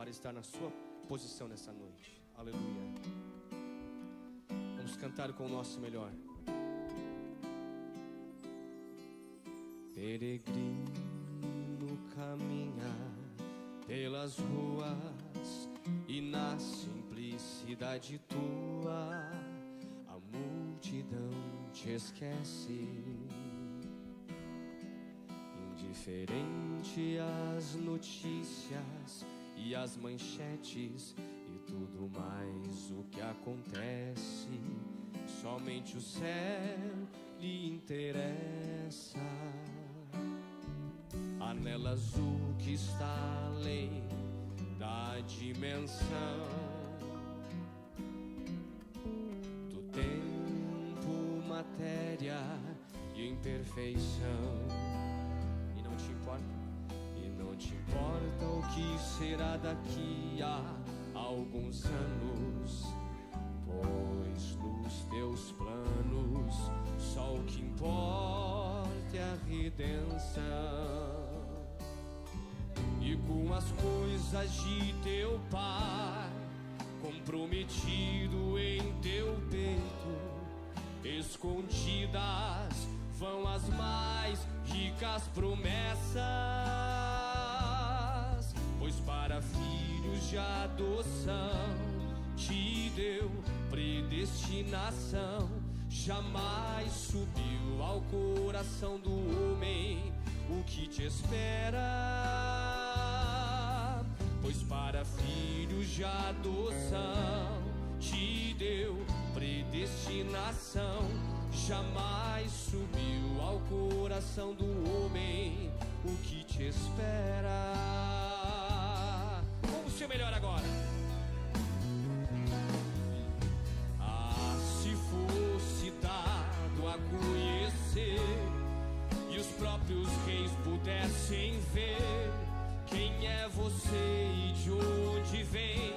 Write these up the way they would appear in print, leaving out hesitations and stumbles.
para estar na sua posição nessa noite. Aleluia. Vamos cantar com o nosso melhor. Peregrino caminha pelas ruas e na simplicidade tua a multidão te esquece. Indiferente às notícias e às manchetes e tudo mais o que acontece, somente o céu lhe interessa. Anela azul que está além da dimensão do tempo, matéria e imperfeição. E não te importa o que será daqui a alguns anos, pois nos teus planos só o que importa é a redenção. E com as coisas de teu Pai comprometido em teu peito, escondidas vão as mais ricas promessas, pois para filhos de adoção te deu predestinação. Jamais subiu ao coração do homem o que te espera, pois para filhos de adoção te deu predestinação. Jamais subiu ao coração do homem o que te espera. Vamos ser melhor agora. Ah, se fosse dado a conhecer e os próprios reis pudessem ver quem é você e de onde vem,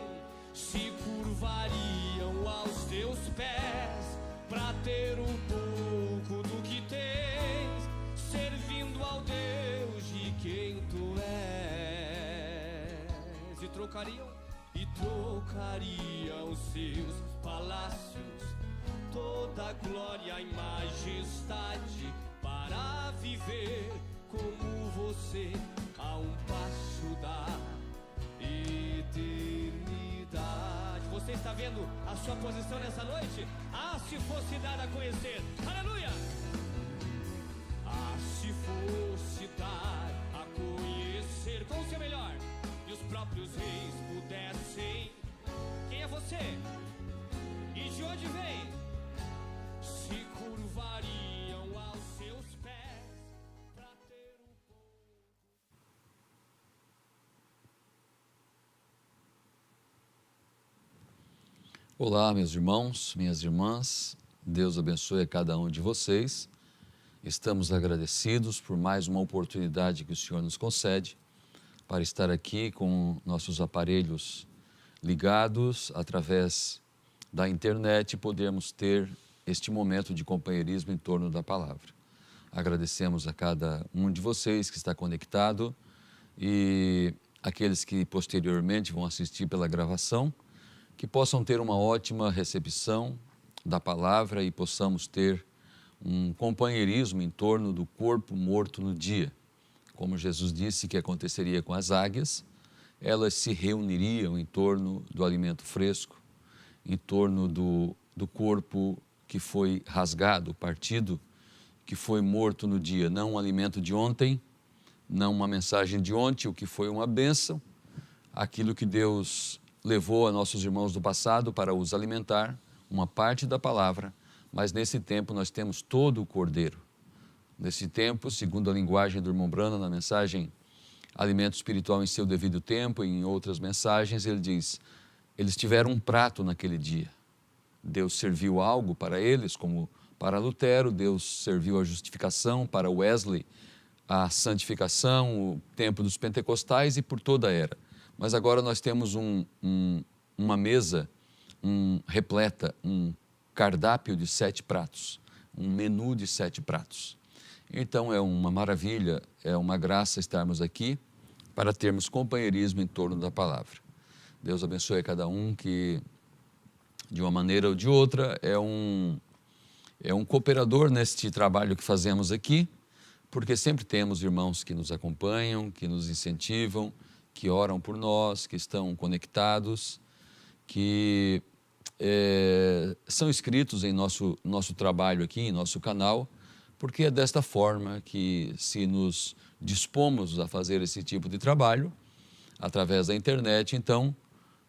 se curvariam aos teus pés pra ter um pouco do que tens, servindo ao Deus de quem tu és. E trocariam seus palácios, toda a glória e majestade, para viver como você a um passo da eternidade. Você está vendo a sua posição nessa noite? Ah, se fosse dar a conhecer, aleluia! Ah, se fosse dar a conhecer com o seu melhor, e os próprios reis pudessem, quem é você? E de onde vem? Se curvariam aos seus pés pra ter um pouco. Olá, meus irmãos, minhas irmãs, Deus abençoe a cada um de vocês. Estamos agradecidos por mais uma oportunidade que o Senhor nos concede para estar aqui com nossos aparelhos ligados através da internet e podermos ter este momento de companheirismo em torno da palavra. Agradecemos a cada um de vocês que está conectado e aqueles que posteriormente vão assistir pela gravação, que possam ter uma ótima recepção da palavra e possamos ter um companheirismo em torno do corpo morto no dia. Como Jesus disse que aconteceria com as águias, elas se reuniriam em torno do alimento fresco, em torno do corpo que foi rasgado, partido, que foi morto no dia. Não um alimento de ontem, não uma mensagem de ontem, o que foi uma bênção, aquilo que Deus levou a nossos irmãos do passado para os alimentar, uma parte da palavra, mas nesse tempo nós temos todo o cordeiro. Nesse tempo, segundo a linguagem do irmão Brana, na mensagem Alimento Espiritual em Seu Devido Tempo, e em outras mensagens, ele diz, eles tiveram um prato naquele dia. Deus serviu algo para eles, como para Lutero, Deus serviu a justificação, para Wesley, a santificação, o tempo dos pentecostais e por toda a era. Mas agora nós temos uma mesa repleta, um cardápio de 7 pratos, um menu de 7 pratos. Então é uma maravilha, é uma graça estarmos aqui para termos companheirismo em torno da palavra. Deus abençoe a cada um que, de uma maneira ou de outra, é um cooperador neste trabalho que fazemos aqui, porque sempre temos irmãos que nos acompanham, que nos incentivam, que oram por nós, que estão conectados, que são inscritos em nosso trabalho aqui, em nosso canal, porque é desta forma que, se nos dispomos a fazer esse tipo de trabalho, através da internet, então,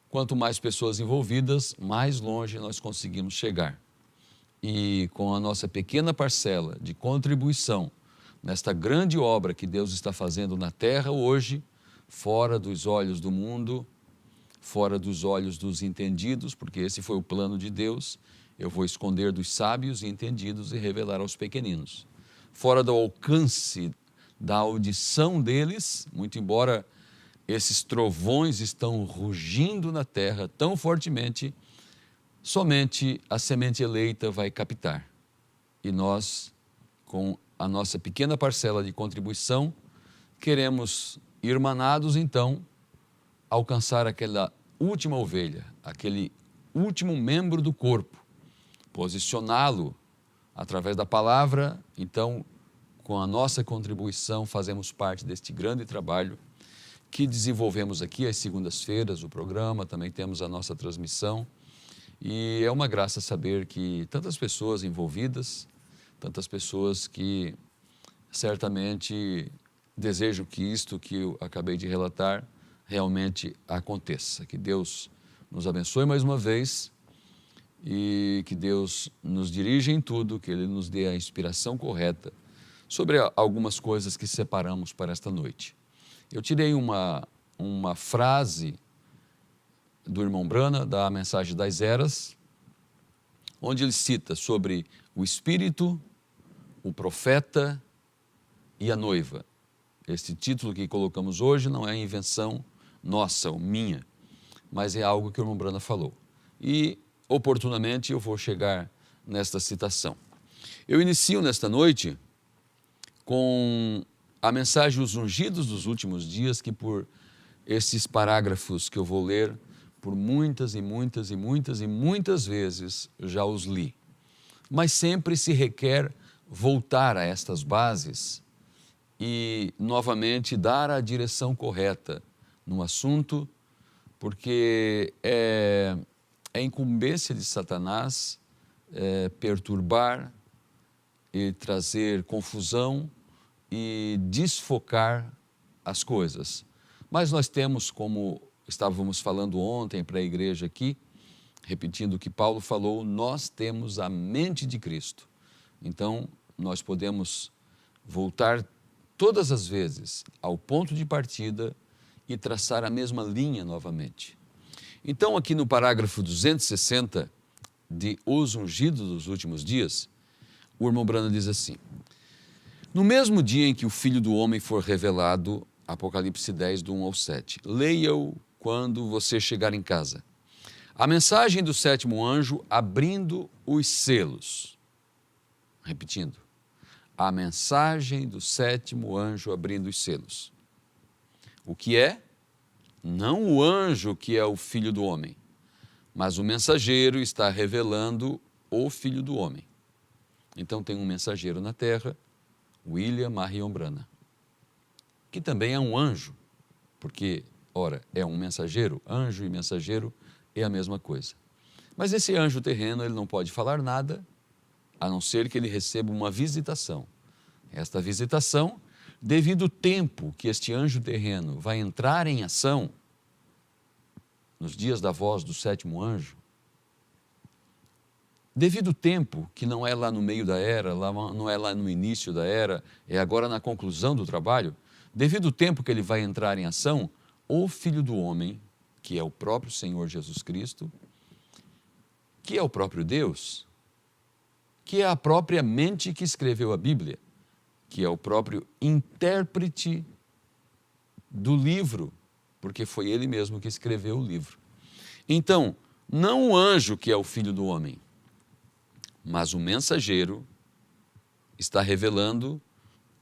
quanto mais pessoas envolvidas, mais longe nós conseguimos chegar. E com a nossa pequena parcela de contribuição nesta grande obra que Deus está fazendo na terra hoje, fora dos olhos do mundo, fora dos olhos dos entendidos, porque esse foi o plano de Deus, eu vou esconder dos sábios e entendidos e revelar aos pequeninos. Fora do alcance da audição deles, muito embora esses trovões estão rugindo na terra tão fortemente, somente a semente eleita vai captar. E nós, com a nossa pequena parcela de contribuição, queremos, irmanados então, alcançar aquela última ovelha, aquele último membro do corpo, posicioná-lo através da palavra. Então, com a nossa contribuição, fazemos parte deste grande trabalho que desenvolvemos aqui às segundas-feiras, o programa, também temos a nossa transmissão. E é uma graça saber que tantas pessoas envolvidas, tantas pessoas que certamente desejam que isto que eu acabei de relatar realmente aconteça. Que Deus nos abençoe mais uma vez e que Deus nos dirija em tudo, que Ele nos dê a inspiração correta sobre algumas coisas que separamos para esta noite. Eu tirei uma frase do irmão Brana, da Mensagem das Eras, onde ele cita sobre o Espírito, o Profeta e a Noiva. Este título que colocamos hoje não é invenção nossa ou minha, mas é algo que o irmão Brana falou. E, oportunamente, eu vou chegar nesta citação. Eu inicio nesta noite com a mensagem Os Ungidos dos Últimos Dias, que por esses parágrafos que eu vou ler, por muitas vezes já os li. Mas sempre se requer voltar a estas bases e novamente dar a direção correta no assunto, porque é incumbência de Satanás perturbar e trazer confusão e desfocar as coisas. Mas nós temos, como estávamos falando ontem para a igreja aqui, repetindo o que Paulo falou, nós temos a mente de Cristo. Então, nós podemos voltar todas as vezes ao ponto de partida e traçar a mesma linha novamente. Então, aqui no parágrafo 260 de Os Ungidos dos Últimos Dias, o irmão Brana diz assim: no mesmo dia em que o Filho do Homem for revelado, Apocalipse 10, do 1 ao 7, leia-o quando você chegar em casa. A mensagem do sétimo anjo abrindo os selos. Repetindo, a mensagem do sétimo anjo abrindo os selos. O que é? Não o anjo que é o Filho do Homem, mas o mensageiro está revelando o Filho do Homem. Então tem um mensageiro na terra, William Marion Brana, que também é um anjo, porque, ora, é um mensageiro, anjo e mensageiro é a mesma coisa. Mas esse anjo terreno, ele não pode falar nada, a não ser que ele receba uma visitação. Esta visitação, devido ao tempo que este anjo terreno vai entrar em ação, nos dias da voz do sétimo anjo, devido ao tempo, que não é lá no meio da era, não é lá no início da era, é agora na conclusão do trabalho, devido ao tempo que ele vai entrar em ação, o Filho do Homem, que é o próprio Senhor Jesus Cristo, que é o próprio Deus, que é a própria mente que escreveu a Bíblia, que é o próprio intérprete do livro, porque foi ele mesmo que escreveu o livro. Então, não o anjo que é o Filho do Homem, mas o mensageiro está revelando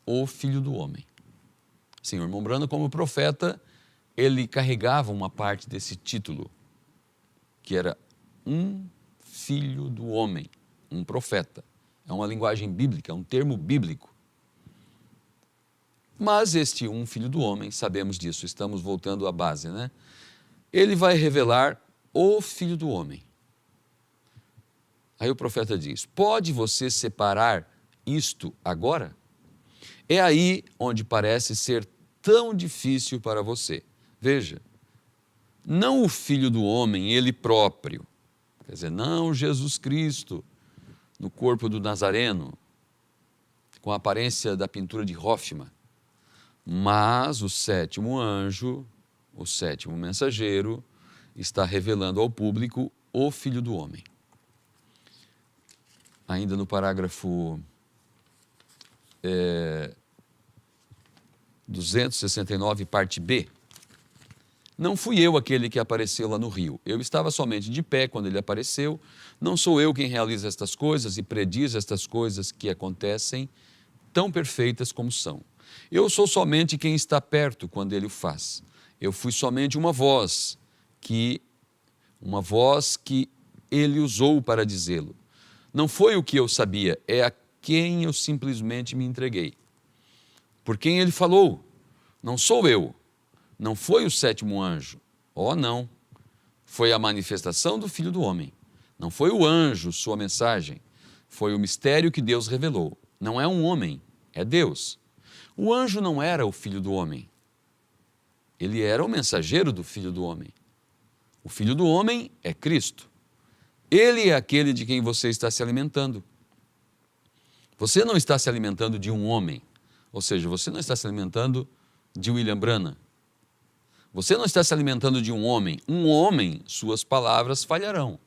o Filho do Homem. Sim, o irmão Brana, como profeta, ele carregava uma parte desse título, que era um filho do homem, um profeta. É uma linguagem bíblica, é um termo bíblico. Mas este um filho do homem, sabemos disso, estamos voltando à base, né? Ele vai revelar o filho do homem. Aí o profeta diz: pode você separar isto agora? É aí onde parece ser tão difícil para você. Veja, não o filho do homem, ele próprio, quer dizer, não Jesus Cristo no corpo do Nazareno, com a aparência da pintura de Hoffmann, mas o sétimo anjo, o sétimo mensageiro, está revelando ao público o filho do homem. Ainda no parágrafo 269, parte B. Não fui eu aquele que apareceu lá no rio. Eu estava somente de pé quando ele apareceu. Não sou eu quem realiza estas coisas e prediz estas coisas que acontecem, tão perfeitas como são. Eu sou somente quem está perto quando ele o faz. Eu fui somente uma voz que ele usou para dizê-lo. Não foi o que eu sabia, é a quem eu simplesmente me entreguei. Por quem ele falou? Não sou eu. Não foi o sétimo anjo. Oh, não. Foi a manifestação do Filho do Homem. Não foi o anjo, sua mensagem. Foi o mistério que Deus revelou. Não é um homem, é Deus. O anjo não era o Filho do Homem. Ele era o mensageiro do Filho do Homem. O Filho do Homem é Cristo. Ele é aquele de quem você está se alimentando. Você não está se alimentando de um homem. Ou seja, você não está se alimentando de William Branham. Você não está se alimentando de um homem. Um homem, suas palavras falharão.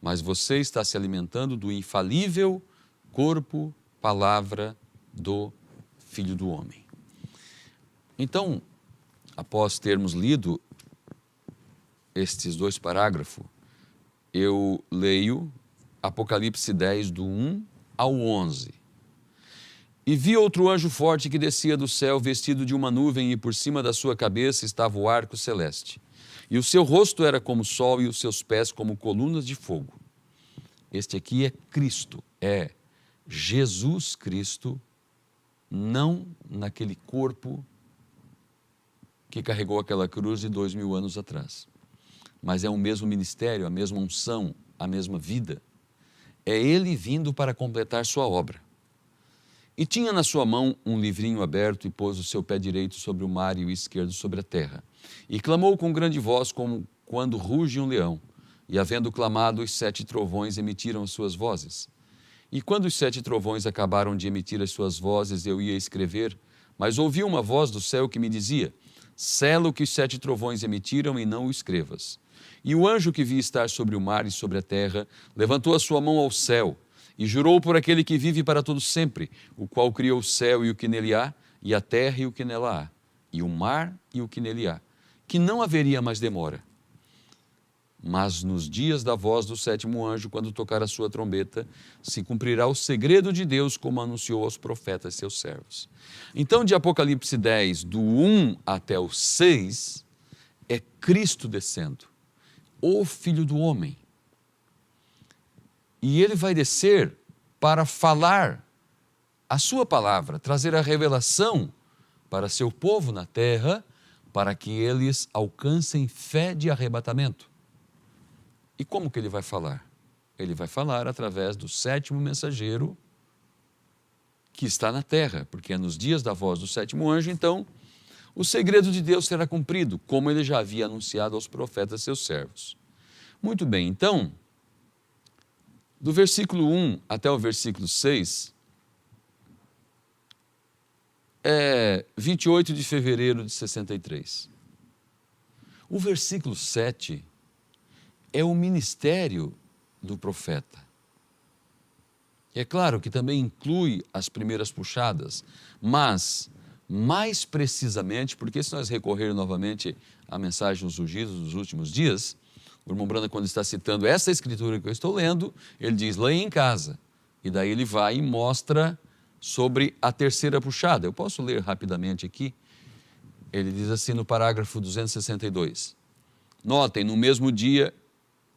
Mas você está se alimentando do infalível corpo, palavra do Filho do Homem. Então, após termos lido estes dois parágrafos, eu leio Apocalipse 10, do 1 ao 11. E vi outro anjo forte que descia do céu, vestido de uma nuvem, e por cima da sua cabeça estava o arco celeste. E o seu rosto era como o sol, e os seus pés como colunas de fogo. Este aqui é Cristo, é Jesus Cristo, não naquele corpo que carregou aquela cruz de 2000 anos atrás. Mas é o mesmo ministério, a mesma unção, a mesma vida. É ele vindo para completar sua obra. E tinha na sua mão um livrinho aberto, e pôs o seu pé direito sobre o mar e o esquerdo sobre a terra. E clamou com grande voz, como quando ruge um leão. E havendo clamado, os 7 trovões emitiram as suas vozes. E quando os 7 trovões acabaram de emitir as suas vozes, eu ia escrever, mas ouvi uma voz do céu que me dizia: sela o que os 7 trovões emitiram e não o escrevas. E o anjo que vi estar sobre o mar e sobre a terra levantou a sua mão ao céu e jurou por aquele que vive para todo sempre, o qual criou o céu e o que nele há, e a terra e o que nela há, e o mar e o que nele há, que não haveria mais demora. Mas nos dias da voz do 7º anjo, quando tocar a sua trombeta, se cumprirá o segredo de Deus, como anunciou aos profetas seus servos. Então, de Apocalipse 10, do 1 até o 6, é Cristo descendo, o Filho do Homem. E ele vai descer para falar a sua palavra, trazer a revelação para seu povo na terra, para que eles alcancem fé de arrebatamento. E como que ele vai falar? Ele vai falar através do 7º mensageiro que está na terra, porque é nos dias da voz do 7º anjo, então, o segredo de Deus será cumprido, como ele já havia anunciado aos profetas seus servos. Muito bem, então, do versículo 1 até o versículo 6, é 28 de fevereiro de 63. O versículo 7 é o ministério do profeta. E é claro que também inclui as primeiras puxadas, mas mais precisamente, porque se nós recorrer novamente à mensagem dos ungidos dos últimos dias, o irmão Branham, quando está citando essa escritura que eu estou lendo, ele diz, leia em casa. E daí ele vai e mostra sobre a terceira puxada. Eu posso ler rapidamente aqui. Ele diz assim no parágrafo 262. Notem, no mesmo dia,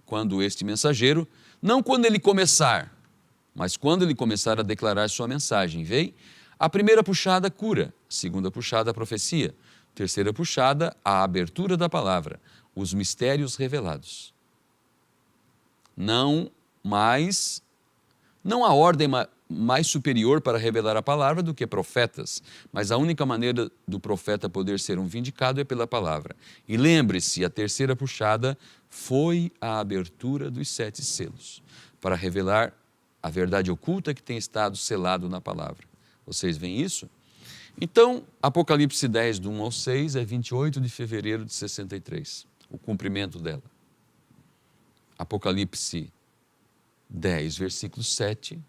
quando este mensageiro, não quando ele começar, mas quando ele começar a declarar sua mensagem, vê? A primeira puxada, cura. A segunda puxada, a profecia. A terceira puxada, a abertura da palavra. Os mistérios revelados. Não há ordem mais superior para revelar a palavra do que profetas, mas a única maneira do profeta poder ser um vindicado é pela palavra. E lembre-se, a terceira puxada foi a abertura dos 7 selos, para revelar a verdade oculta que tem estado selado na palavra. Vocês veem isso? Então, Apocalipse 10, do 1 ao 6, é 28 de fevereiro de 63, o cumprimento dela. Apocalipse 10, versículo 7,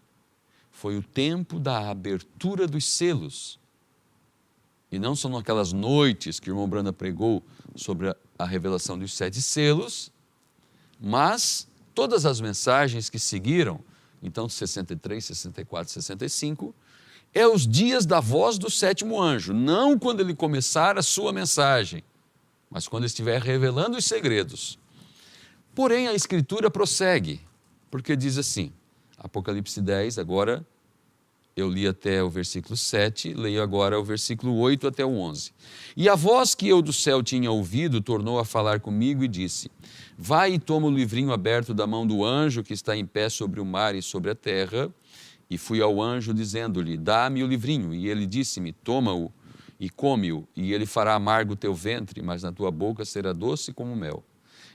foi o tempo da abertura dos selos. E não são aquelas noites que o irmão Branda pregou sobre a revelação dos 7 selos, mas todas as mensagens que seguiram, então 63, 64, 65, é os dias da voz do 7º anjo, não quando ele começar a sua mensagem, mas quando estiver revelando os segredos. Porém, a Escritura prossegue, porque diz assim, Apocalipse 10, agora eu li até o versículo 7, leio agora o versículo 8 até o 11. E a voz que eu do céu tinha ouvido tornou a falar comigo e disse, vai e toma o livrinho aberto da mão do anjo que está em pé sobre o mar e sobre a terra. E fui ao anjo dizendo-lhe, dá-me o livrinho. E ele disse-me, toma-o e come-o, e ele fará amargo o teu ventre, mas na tua boca será doce como mel.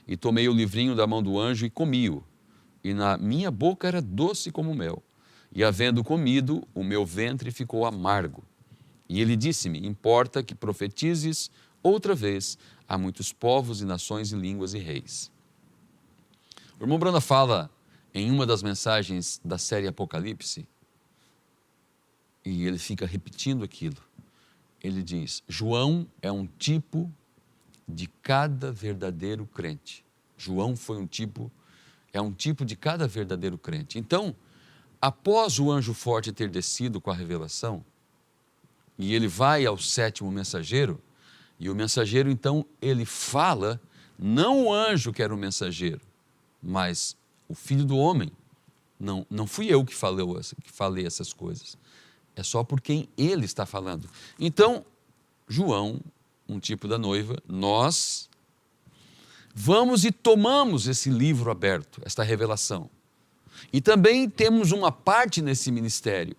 E tomei o livrinho da mão do anjo e comi-o, e na minha boca era doce como mel. E havendo comido, o meu ventre ficou amargo. E ele disse-me, importa que profetizes outra vez a muitos povos e nações e línguas e reis. O irmão Branda fala em uma das mensagens da série Apocalipse, e ele fica repetindo aquilo. Ele diz, João é um tipo de cada verdadeiro crente. João é um tipo de cada verdadeiro crente. Então, após o anjo forte ter descido com a revelação, e ele vai ao 7º mensageiro, e o mensageiro, então, ele fala, não o anjo que era o mensageiro, mas o Filho do Homem. Não fui eu que falei essas coisas. É só por quem ele está falando. Então, João, um tipo da noiva, nós vamos e tomamos esse livro aberto, esta revelação. E também temos uma parte nesse ministério,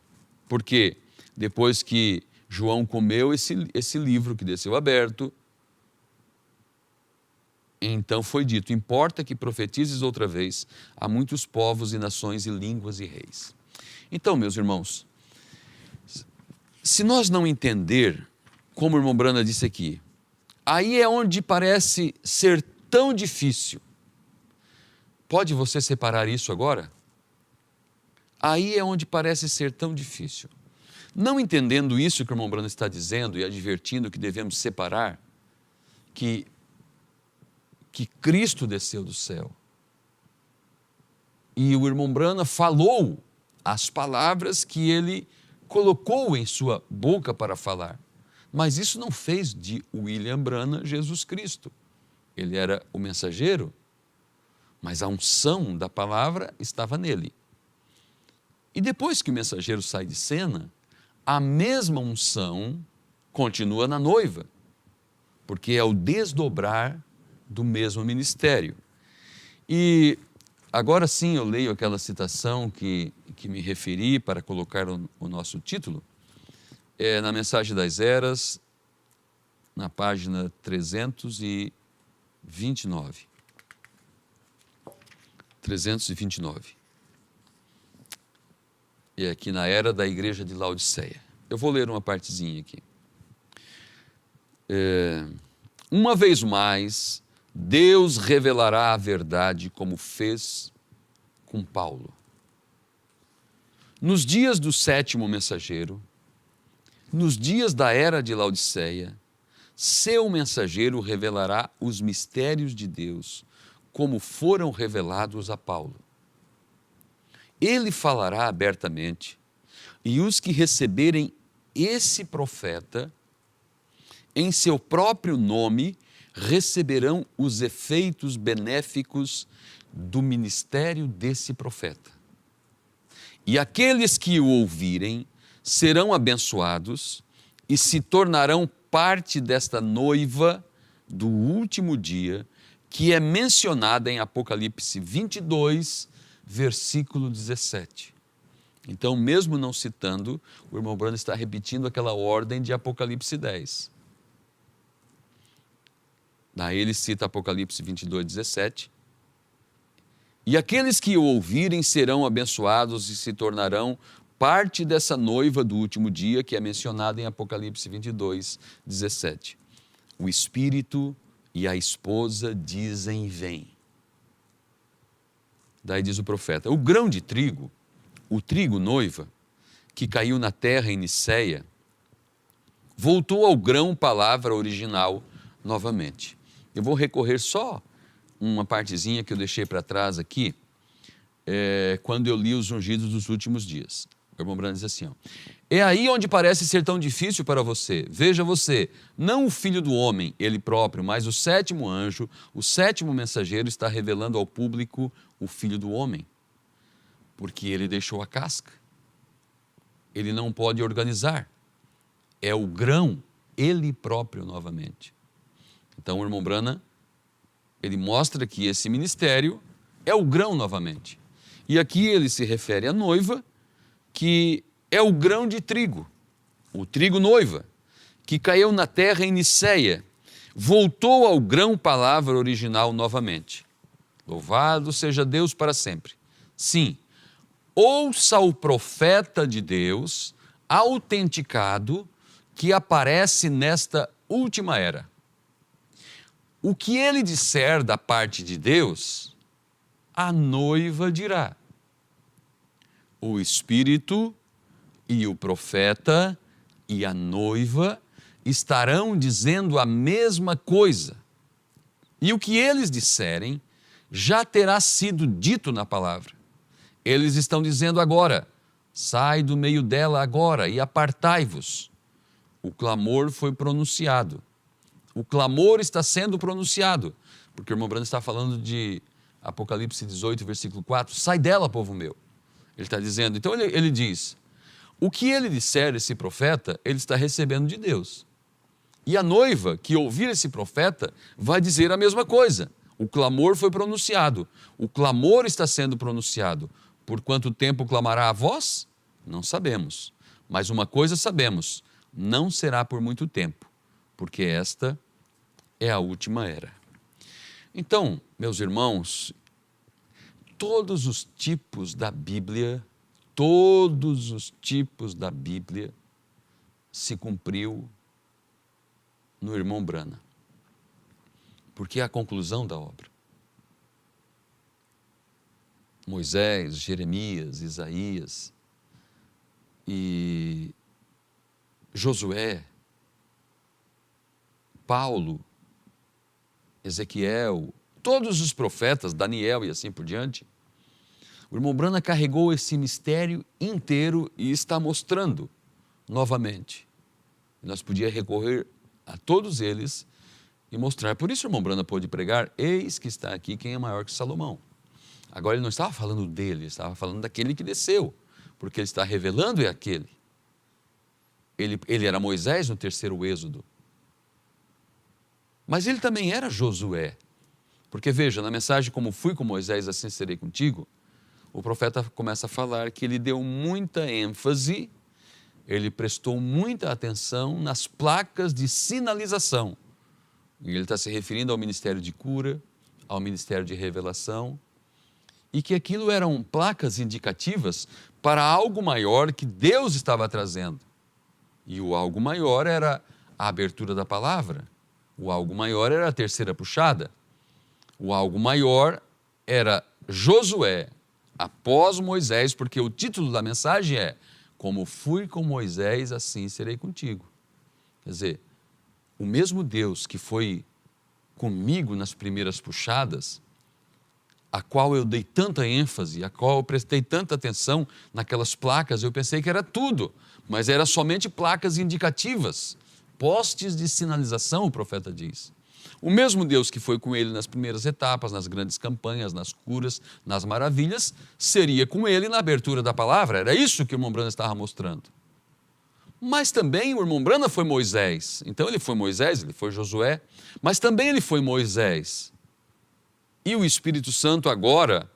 porque depois que João comeu esse livro que desceu aberto, então foi dito, importa que profetizes outra vez a muitos povos e nações e línguas e reis. Então, meus irmãos, se nós não entender, como o irmão Branda disse aqui, aí é onde parece ser tão difícil. Pode você separar isso agora? Aí é onde parece ser tão difícil. Não entendendo isso que o irmão Branda está dizendo e advertindo que devemos separar, que Cristo desceu do céu. E o irmão Branda falou as palavras que ele colocou em sua boca para falar. Mas isso não fez de William Branham Jesus Cristo. Ele era o mensageiro, mas a unção da palavra estava nele. E depois que o mensageiro sai de cena, a mesma unção continua na noiva, porque é o desdobrar do mesmo ministério. E agora sim eu leio aquela citação que me referi para colocar o nosso título, na Mensagem das Eras, na página 329. 329. E aqui na Era da Igreja de Laodiceia. Eu vou ler uma partezinha aqui. Uma vez mais, Deus revelará a verdade como fez com Paulo. Nos dias do 7º mensageiro, nos dias da Era de Laodiceia, seu mensageiro revelará os mistérios de Deus, como foram revelados a Paulo. Ele falará abertamente, e os que receberem esse profeta, em seu próprio nome, receberão os efeitos benéficos do ministério desse profeta. E aqueles que o ouvirem serão abençoados e se tornarão parte desta noiva do último dia, que é mencionada em Apocalipse 22, versículo 17. Então, mesmo não citando, o irmão Branham está repetindo aquela ordem de Apocalipse 10. Daí ele cita Apocalipse 22, 17. E aqueles que o ouvirem serão abençoados e se tornarão parte dessa noiva do último dia, que é mencionada em Apocalipse 22, 17. O Espírito e a esposa dizem: vem. Daí diz o profeta: o grão de trigo, o trigo noiva, que caiu na terra em Niceia, voltou ao grão palavra original novamente. Eu vou recorrer só uma partezinha que eu deixei para trás aqui, quando eu li os ungidos dos últimos dias. O irmão Branham diz assim, é aí onde parece ser tão difícil para você. Veja você, não o filho do homem, ele próprio, mas o sétimo anjo, o sétimo mensageiro está revelando ao público o filho do homem, porque ele deixou a casca. Ele não pode organizar. É o grão, ele próprio novamente. Então o irmão Branham, ele mostra que esse ministério é o grão novamente. E aqui ele se refere à noiva, que é o grão de trigo, o trigo noiva, que caiu na terra em Niceia, voltou ao grão palavra original novamente. Louvado seja Deus para sempre. Sim, ouça o profeta de Deus, autenticado, que aparece nesta última era. O que ele disser da parte de Deus, a noiva dirá. O Espírito e o profeta e a noiva estarão dizendo a mesma coisa. E o que eles disserem já terá sido dito na palavra. Eles estão dizendo agora, sai do meio dela agora e apartai-vos. O clamor foi pronunciado. O clamor está sendo pronunciado, porque o irmão Branham está falando de Apocalipse 18, versículo 4, sai dela, povo meu. Ele está dizendo, então ele diz, o que ele disser, esse profeta, ele está recebendo de Deus. E a noiva que ouvir esse profeta vai dizer a mesma coisa. O clamor foi pronunciado, o clamor está sendo pronunciado. Por quanto tempo clamará a voz? Não sabemos. Mas uma coisa sabemos, não será por muito tempo, porque esta é a última era. Então, meus irmãos, todos os tipos da Bíblia se cumpriu no irmão Branham, porque é a conclusão da obra. Moisés, Jeremias, Isaías e Josué, Paulo, Ezequiel, todos os profetas, Daniel e assim por diante, o irmão Branham carregou esse mistério inteiro e está mostrando novamente. Nós podíamos recorrer a todos eles e mostrar. Por isso o irmão Branham pôde pregar, eis que está aqui quem é maior que Salomão. Agora ele não estava falando dele, ele estava falando daquele que desceu, porque ele está revelando é aquele. Ele era Moisés no terceiro êxodo. Mas ele também era Josué. Porque veja, na mensagem como fui com Moisés, assim serei contigo, o profeta começa a falar que ele deu muita ênfase, ele prestou muita atenção nas placas de sinalização. E ele está se referindo ao ministério de cura, ao ministério de revelação, e que aquilo eram placas indicativas para algo maior que Deus estava trazendo. E o algo maior era a abertura da palavra, o algo maior era a terceira puxada, o algo maior era Josué, após Moisés, porque o título da mensagem é como fui com Moisés, assim serei contigo. Quer dizer, o mesmo Deus que foi comigo nas primeiras puxadas, a qual eu dei tanta ênfase, a qual eu prestei tanta atenção naquelas placas, eu pensei que era tudo, mas era somente placas indicativas postes de sinalização, o profeta diz. O mesmo Deus que foi com ele nas primeiras etapas, nas grandes campanhas, nas curas, nas maravilhas, seria com ele na abertura da palavra. Era isso que o irmão Brana estava mostrando. Mas também o irmão Brana foi Moisés. Então ele foi Moisés, ele foi Josué, mas também ele foi Moisés. E o Espírito Santo agora,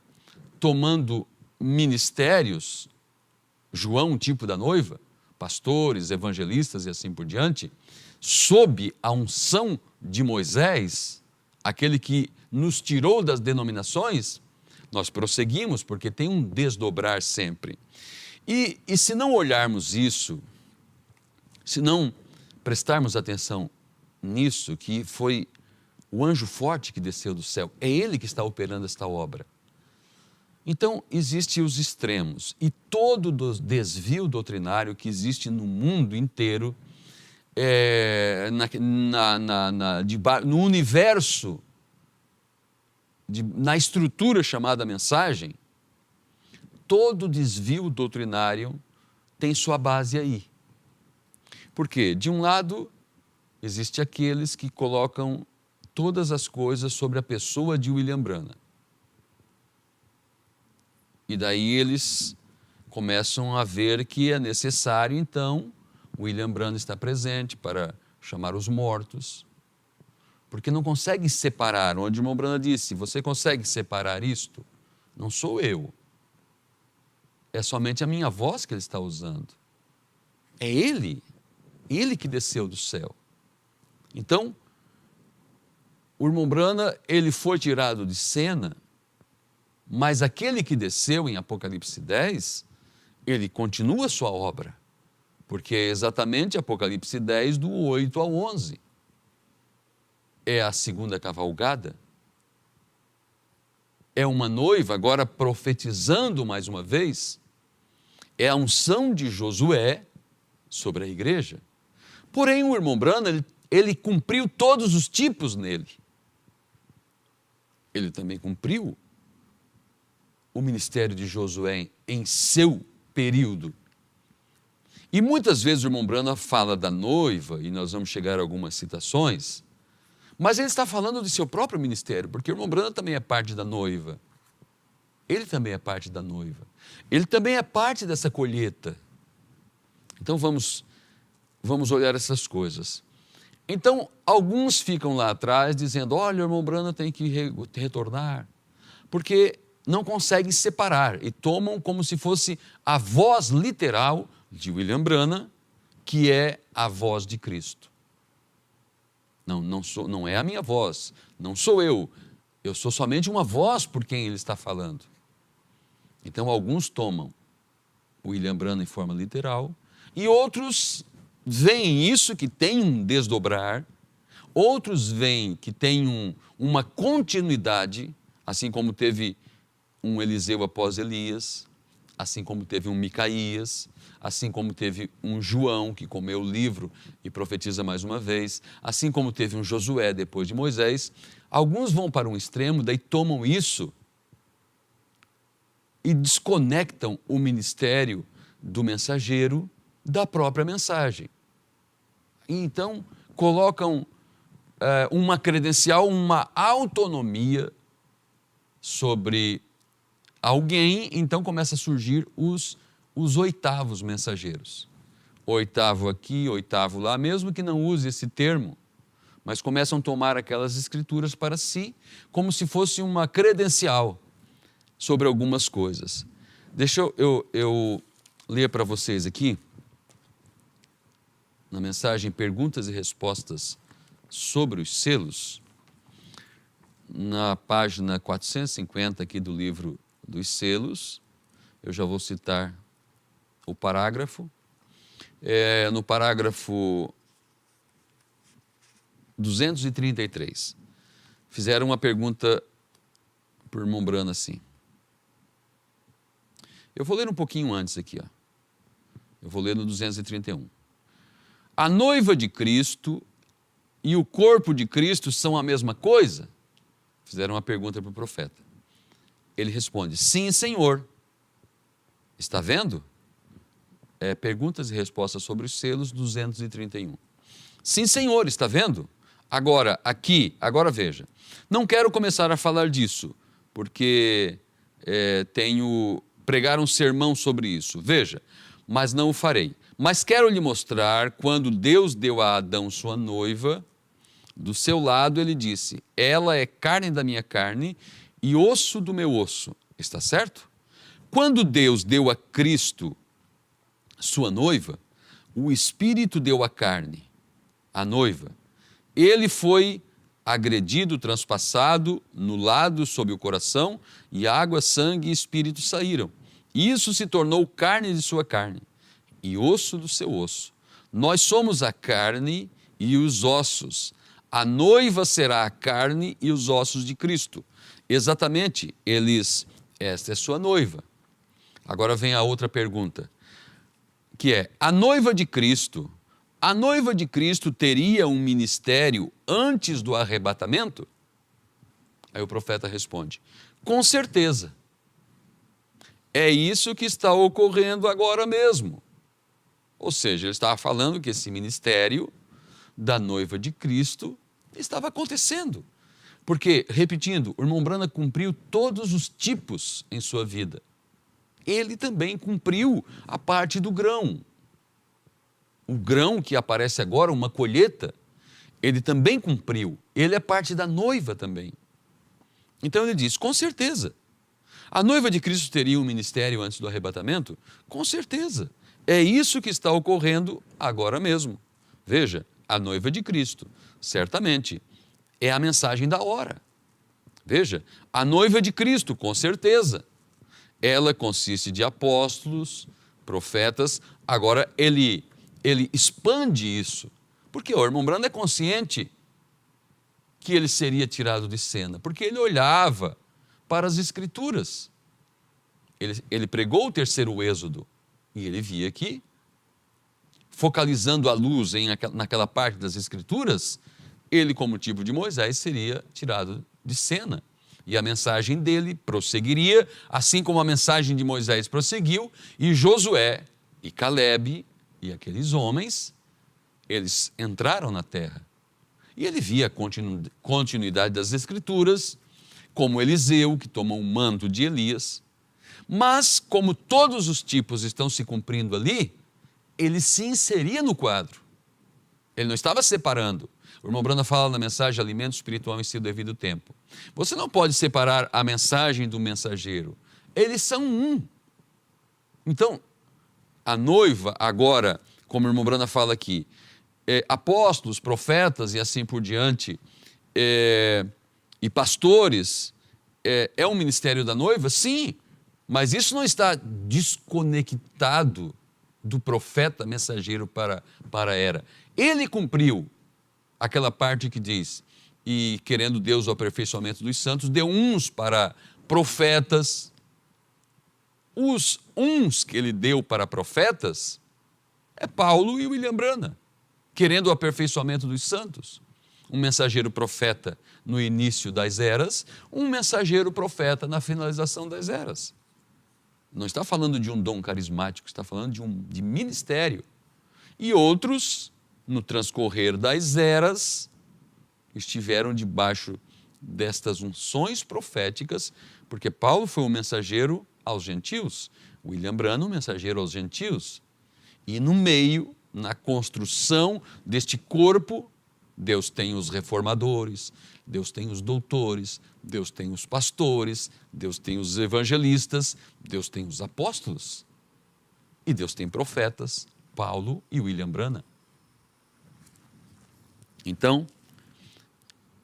tomando ministérios, João, tipo da noiva, pastores, evangelistas e assim por diante, sob a unção de Moisés, aquele que nos tirou das denominações, nós prosseguimos, porque tem um desdobrar sempre. E se não olharmos isso, se não prestarmos atenção nisso, que foi o anjo forte que desceu do céu, é ele que está operando esta obra. Então, existem os extremos, e todo desvio doutrinário que existe no mundo inteiro, no universo, na estrutura chamada mensagem, todo desvio doutrinário tem sua base aí. Porque, de um lado, existe aqueles que colocam todas as coisas sobre a pessoa de William Branham. E daí eles começam a ver que é necessário, então, William Branham estar presente para chamar os mortos, porque não consegue separar, onde o irmão Branham disse, você consegue separar isto? Não sou eu. É somente a minha voz que ele está usando. É ele que desceu do céu. Então, o irmão Branham, ele foi tirado de cena, mas aquele que desceu em Apocalipse 10, ele continua a sua obra, porque é exatamente Apocalipse 10, do 8 ao 11. É a segunda cavalgada. É uma noiva, agora profetizando mais uma vez, é a unção de Josué sobre a igreja. Porém, o irmão Branham, ele cumpriu todos os tipos nele. Ele também cumpriu o ministério de Josué em seu período. E muitas vezes o irmão Branham fala da noiva, e nós vamos chegar a algumas citações, mas ele está falando de seu próprio ministério, porque o irmão Branham também é parte da noiva. Ele também é parte da noiva. Ele também é parte dessa colheita. Então vamos olhar essas coisas. Então, alguns ficam lá atrás dizendo, olha, o irmão Branham tem que retornar, porque não conseguem separar e tomam como se fosse a voz literal de William Branham, que é a voz de Cristo. Não é a minha voz, não sou eu sou somente uma voz por quem ele está falando. Então, alguns tomam William Branham em forma literal e outros veem isso que tem um desdobrar, outros veem que tem uma continuidade, assim como teve um Eliseu após Elias, assim como teve um Micaías, assim como teve um João que comeu o livro e profetiza mais uma vez, assim como teve um Josué depois de Moisés. Alguns vão para um extremo, daí tomam isso e desconectam o ministério do mensageiro da própria mensagem. E então colocam uma credencial, uma autonomia sobre alguém, então começa a surgir os oitavos mensageiros. Oitavo aqui, oitavo lá, mesmo que não use esse termo, mas começam a tomar aquelas escrituras para si, como se fosse uma credencial sobre algumas coisas. Deixa eu ler para vocês aqui, na mensagem Perguntas e Respostas sobre os Selos, na página 450 aqui do livro dos Selos, eu já vou citar o parágrafo. No parágrafo 233, fizeram uma pergunta para o irmão Branham assim. Eu vou ler um pouquinho antes aqui, ó. Eu vou ler no 231. A noiva de Cristo e o corpo de Cristo são a mesma coisa? Fizeram uma pergunta para o profeta. Ele responde, sim, Senhor. Está vendo? Perguntas e respostas sobre os selos, 231. Sim, Senhor, está vendo? Agora veja. Não quero começar a falar disso, porque tenho pregar um sermão sobre isso. Veja, mas não o farei. Mas quero lhe mostrar quando Deus deu a Adão sua noiva, do seu lado ele disse, ela é carne da minha carne e osso do meu osso. Está certo? Quando Deus deu a Cristo sua noiva, o Espírito deu a carne, a noiva. Ele foi agredido, transpassado no lado sob o coração, e água, sangue e espírito saíram. Isso se tornou carne de sua carne e osso do seu osso. Nós somos a carne e os ossos. A noiva será a carne e os ossos de Cristo. Exatamente, esta é sua noiva. Agora vem a outra pergunta, que é, a noiva de Cristo teria um ministério antes do arrebatamento? Aí o profeta responde, com certeza. É isso que está ocorrendo agora mesmo. Ou seja, ele estava falando que esse ministério da noiva de Cristo estava acontecendo. Porque, repetindo, o irmão Branham cumpriu todos os tipos em sua vida. Ele também cumpriu a parte do grão. O grão que aparece agora, uma colheita, ele também cumpriu. Ele é parte da noiva também. Então ele diz, com certeza. A noiva de Cristo teria um ministério antes do arrebatamento? Com certeza. É isso que está ocorrendo agora mesmo. Veja, a noiva de Cristo, certamente, é a mensagem da hora. Veja, a noiva de Cristo, com certeza. Ela consiste de apóstolos, profetas. Agora ele expande isso. Porque o irmão Branham é consciente que ele seria tirado de cena, porque ele olhava para as Escrituras. Ele pregou o terceiro Êxodo e ele via que, focalizando a luz naquela parte das Escrituras, ele, como tipo de Moisés, seria tirado de cena. E a mensagem dele prosseguiria, assim como a mensagem de Moisés prosseguiu, e Josué e Calebe e aqueles homens, eles entraram na terra. E ele via a continuidade das Escrituras, como Eliseu, que tomou o manto de Elias. Mas, como todos os tipos estão se cumprindo ali, ele se inseria no quadro. Ele não estava separando. O irmão Branham fala na mensagem alimento espiritual em seu devido tempo. Você não pode separar a mensagem do mensageiro. Eles são um. Então, a noiva agora, como o irmão Branham fala aqui, apóstolos, profetas e assim por diante, e pastores, é um ministério da noiva? Sim, mas isso não está desconectado do profeta mensageiro para a era. Ele cumpriu aquela parte que diz, e querendo Deus o aperfeiçoamento dos santos, deu uns para profetas. Os uns que ele deu para profetas é Paulo e William Branham, querendo o aperfeiçoamento dos santos. Um mensageiro profeta no início das eras, um mensageiro profeta na finalização das eras. Não está falando de um dom carismático, está falando de ministério. E outros, no transcorrer das eras, estiveram debaixo destas unções proféticas, porque Paulo foi um mensageiro aos gentios, William Branham, um mensageiro aos gentios. E no meio, na construção deste corpo, Deus tem os reformadores, Deus tem os doutores, Deus tem os pastores, Deus tem os evangelistas, Deus tem os apóstolos. E Deus tem profetas, Paulo e William Branham. Então,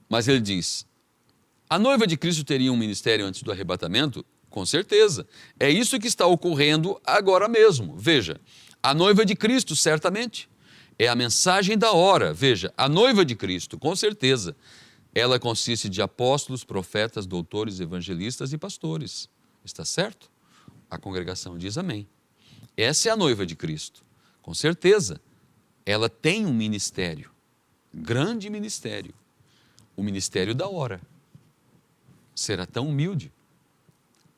mas ele diz, a noiva de Cristo teria um ministério antes do arrebatamento? Com certeza. É isso que está ocorrendo agora mesmo. Veja, a noiva de Cristo, certamente. É a mensagem da hora. Veja, a noiva de Cristo, com certeza. Ela consiste de apóstolos, profetas, doutores, evangelistas e pastores. Está certo? A congregação diz amém. Essa é a noiva de Cristo. Com certeza. Ela tem um ministério. Grande ministério. O ministério da hora. Será tão humilde.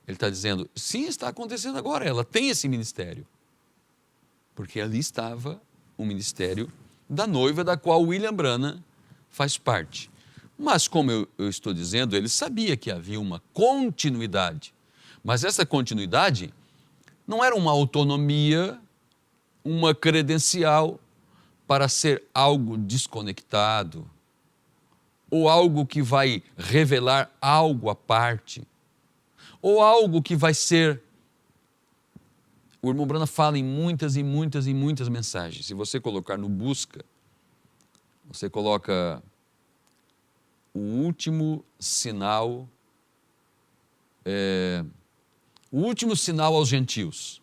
Ele está dizendo, sim, está acontecendo agora. Ela tem esse ministério. Porque ali estava o ministério da noiva da qual William Branham faz parte. Mas, como eu estou dizendo, ele sabia que havia uma continuidade. Mas essa continuidade não era uma autonomia, uma credencial para ser algo desconectado ou algo que vai revelar algo à parte ou algo que vai ser... O irmão Branham fala em muitas e muitas e muitas mensagens. Se você colocar no busca, você coloca o último sinal, o último sinal aos gentios.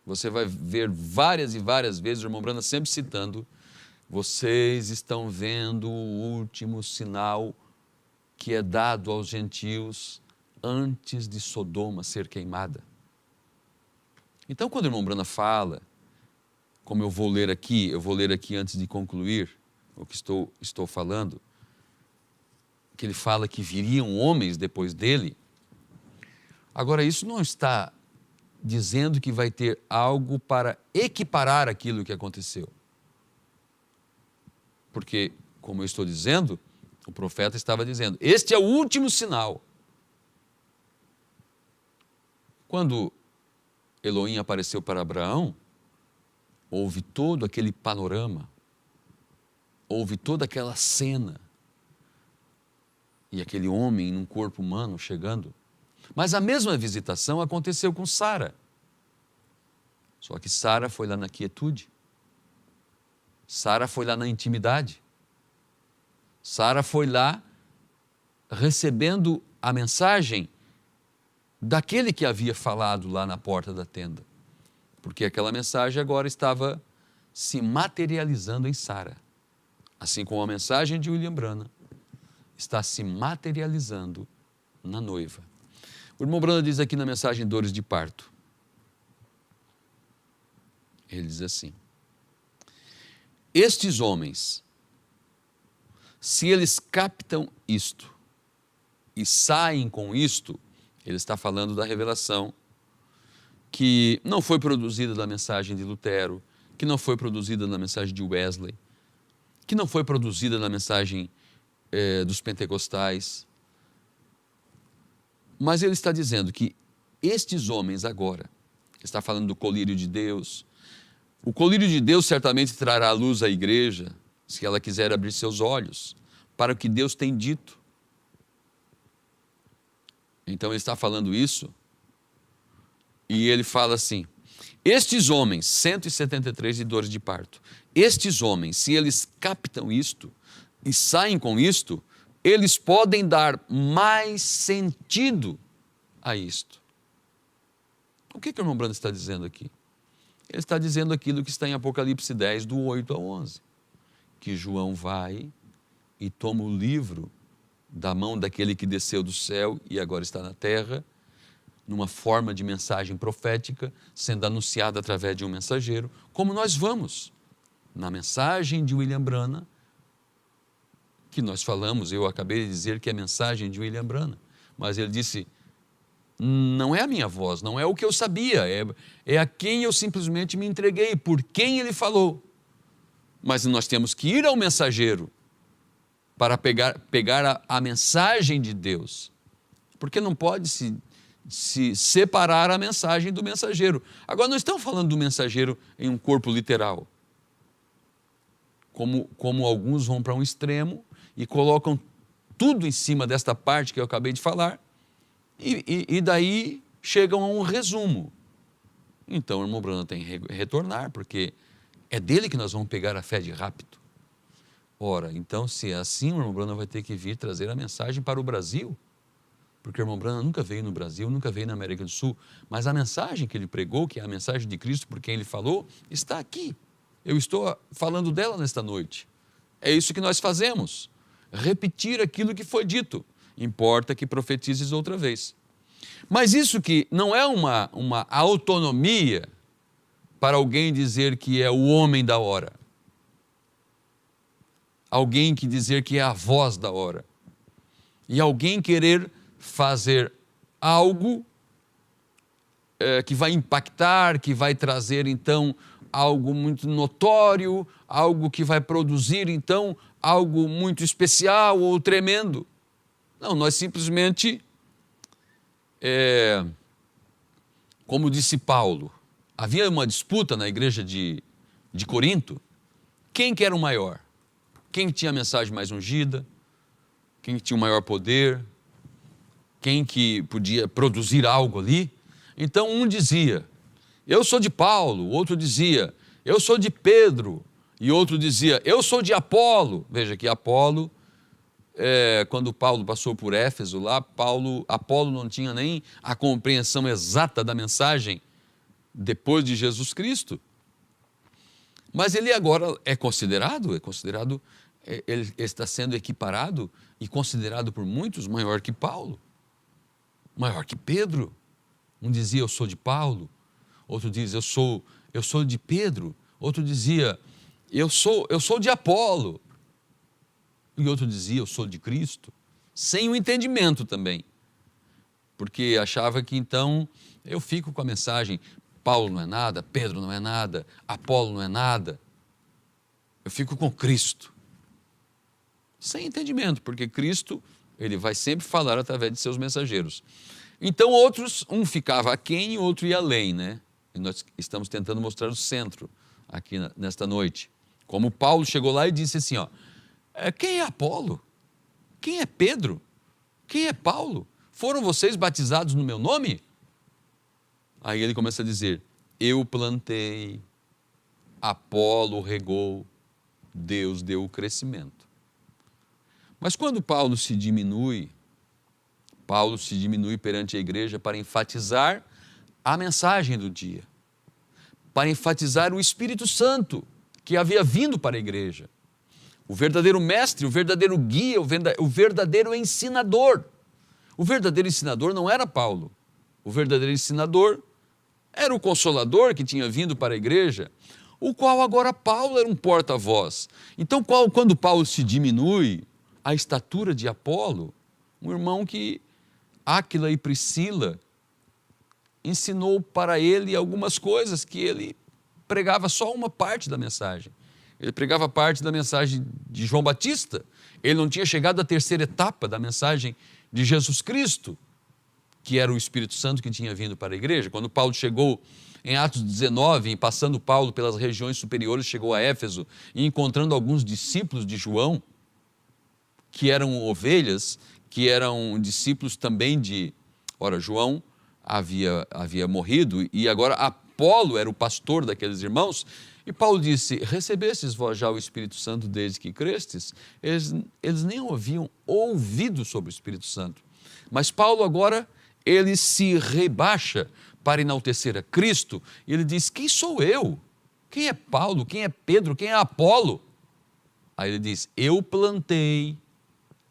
Você vai ver várias e várias vezes o irmão Branham sempre citando: vocês estão vendo o último sinal que é dado aos gentios antes de Sodoma ser queimada. Então, quando o irmão Branham fala, como eu vou ler aqui antes de concluir o que estou falando, que ele fala que viriam homens depois dele. Agora, isso não está dizendo que vai ter algo para equiparar aquilo que aconteceu. Porque, como eu estou dizendo, o profeta estava dizendo, este é o último sinal. Quando Elohim apareceu para Abraão, houve todo aquele panorama, houve toda aquela cena, e aquele homem num corpo humano chegando. Mas a mesma visitação aconteceu com Sara. Só que Sara foi lá na quietude. Sara foi lá na intimidade. Sara foi lá recebendo a mensagem daquele que havia falado lá na porta da tenda. Porque aquela mensagem agora estava se materializando em Sara. Assim como a mensagem de William Branham está se materializando na noiva. O irmão Branham diz aqui na mensagem Dores de Parto. Ele diz assim: estes homens, se eles captam isto e saem com isto, ele está falando da revelação que não foi produzida na mensagem de Lutero, que não foi produzida na mensagem de Wesley, que não foi produzida na mensagem dos pentecostais. Mas ele está dizendo que estes homens agora, está falando do colírio de Deus, o colírio de Deus certamente trará à luz à igreja, se ela quiser abrir seus olhos para o que Deus tem dito. Então ele está falando isso, e ele fala assim: estes homens, 173 de Dores de Parto, estes homens, se eles captam isto e saem com isto, eles podem dar mais sentido a isto. O que o irmão Branham está dizendo aqui? Ele está dizendo aquilo que está em Apocalipse 10, do 8 ao 11, que João vai e toma o livro da mão daquele que desceu do céu e agora está na terra, numa forma de mensagem profética, sendo anunciada através de um mensageiro, como nós vamos na mensagem de William Branham, que nós falamos, eu acabei de dizer que é a mensagem de William Branham, mas ele disse, não é a minha voz, não é o que eu sabia, é a quem eu simplesmente me entreguei, por quem ele falou. Mas nós temos que ir ao mensageiro para pegar a mensagem de Deus, porque não pode se separar a mensagem do mensageiro. Agora, não estamos falando do mensageiro em um corpo literal, como alguns vão para um extremo e colocam tudo em cima desta parte que eu acabei de falar, e daí chegam a um resumo. Então o irmão Branham tem que retornar, porque é dele que nós vamos pegar a fé de rápido. Ora, então se é assim, o irmão Branham vai ter que vir trazer a mensagem para o Brasil, porque o irmão Branham nunca veio no Brasil, nunca veio na América do Sul, mas a mensagem que ele pregou, que é a mensagem de Cristo por quem ele falou, está aqui. Eu estou falando dela nesta noite. É isso que nós fazemos, repetir aquilo que foi dito. Importa que profetizes outra vez. Mas isso que não é uma autonomia para alguém dizer que é o homem da hora. Alguém que dizer que é a voz da hora. E alguém querer fazer algo que vai impactar, que vai trazer então algo muito notório, algo que vai produzir, então, algo muito especial ou tremendo. Não, nós simplesmente, como disse Paulo, havia uma disputa na igreja de Corinto. Quem que era o maior? Quem tinha a mensagem mais ungida? Quem tinha o maior poder? Quem que podia produzir algo ali? Então um dizia, eu sou de Paulo, o outro dizia, eu sou de Pedro, e outro dizia, eu sou de Apolo. Veja que Apolo, quando Paulo passou por Éfeso lá, Apolo não tinha nem a compreensão exata da mensagem depois de Jesus Cristo. Mas ele agora ele está sendo equiparado e considerado por muitos maior que Paulo, maior que Pedro. Um dizia, eu sou de Paulo, outro diz, eu sou de Pedro, outro dizia, eu sou de Apolo, e outro dizia, eu sou de Cristo, sem o entendimento também, porque achava que então eu fico com a mensagem, Paulo não é nada, Pedro não é nada, Apolo não é nada, eu fico com Cristo, sem entendimento, porque Cristo, ele vai sempre falar através de seus mensageiros. Então outros, um ficava aquém e outro ia além, né? E nós estamos tentando mostrar o centro aqui nesta noite. Como Paulo chegou lá e disse assim, ó, quem é Apolo? Quem é Pedro? Quem é Paulo? Foram vocês batizados no meu nome? Aí ele começa a dizer, eu plantei, Apolo regou, Deus deu o crescimento. Mas quando Paulo se diminui perante a igreja para enfatizar a mensagem do dia, para enfatizar o Espírito Santo que havia vindo para a igreja, o verdadeiro mestre, o verdadeiro guia, o verdadeiro ensinador. O verdadeiro ensinador não era Paulo, o verdadeiro ensinador era o Consolador que tinha vindo para a igreja, o qual agora Paulo era um porta-voz. Então, quando Paulo se diminui a estatura de Apolo, um irmão que Áquila e Priscila ensinou para ele algumas coisas que ele pregava só uma parte da mensagem. Ele pregava parte da mensagem de João Batista. Ele não tinha chegado à terceira etapa da mensagem de Jesus Cristo, que era o Espírito Santo que tinha vindo para a igreja. Quando Paulo chegou em Atos 19, passando Paulo pelas regiões superiores, chegou a Éfeso e encontrando alguns discípulos de João, que eram ovelhas, que eram discípulos também João havia morrido e agora Apolo era o pastor daqueles irmãos, e Paulo disse, recebestes vós já o Espírito Santo desde que crestes? Eles nem haviam ouvido sobre o Espírito Santo, mas Paulo agora, ele se rebaixa para enaltecer a Cristo, e ele diz, quem sou eu? Quem é Paulo? Quem é Pedro? Quem é Apolo? Aí ele diz, eu plantei,